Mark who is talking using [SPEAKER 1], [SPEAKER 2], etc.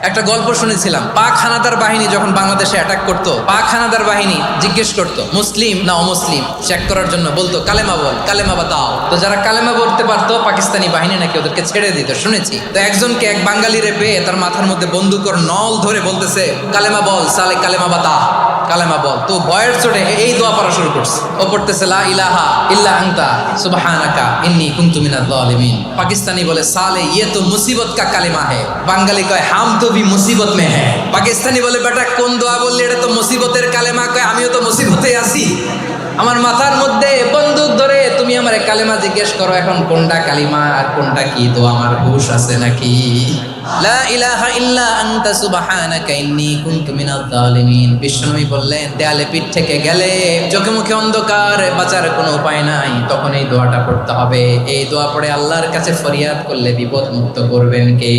[SPEAKER 1] একটা গল্প শুনেছিলাম, পাক হানাদার বাহিনী যখন বাংলাদেশে অ্যাটাক করতো, পাক হানাদার বাহিনী জিজ্ঞেস করতো মুসলিম না অমুসলিম চেক করার জন্য, বলতো কালেমা বল, কালেমা বাতাও। তো যারা কালেমা বলতে পারতো পাকিস্তানি বাহিনী নাকি ওদেরকে ছেড়ে দিত, শুনেছি। তো একজনকে এক বাঙালিরে পেয়ে তার মাথার মধ্যে বন্দুকর নল ধরে বলতেছে কালেমা বল সালে, কালেমা বাতা, কালেমা বল। তো ভয়ের চোটে এই দোয়া পড়া শুরু করছে। ও পড়তেছে লা ইলাহা ইল্লা আনতা সুবহানাকা ইন্নী কুনতু মিনাজ জালিমিন। পাকিস্তানি বলে সালে ইয়ে তো মুসিবত কা কালেমা হে। বাঙালি কয় হাম তো ভি মুসিবত মে হ্যাঁ। পাকিস্তানি বলে বেটা কোন দোয়া বললি, এটা তো মুসিবতের কালেমা। কয় আমিও তো মুসিবতে আছি, আমার মাথার মধ্যে বন্দুক ধরে তুমি আমার কালেমা জিজ্ঞেস করো, এখন কোনটা কালিমা আর কোনটা কি, তো আমার হুশ আছে নাকি? লা ইলাহা ইল্লা আনতা সুবহানাকা ইন্নী কুনতু মিনাজ জালিমিন। বিশ্বনবী বললেন দেয়ালে পিঠ থেকে গেলে, চোখে মুখে অন্ধকার, বাঁচার কোনো উপায় নাই, তখন এই দোয়াটা পড়তে হবে। এই দোয়া পড়ে আল্লাহর কাছে ফরিয়াদ করলে বিপদ মুক্ত করবেন কে?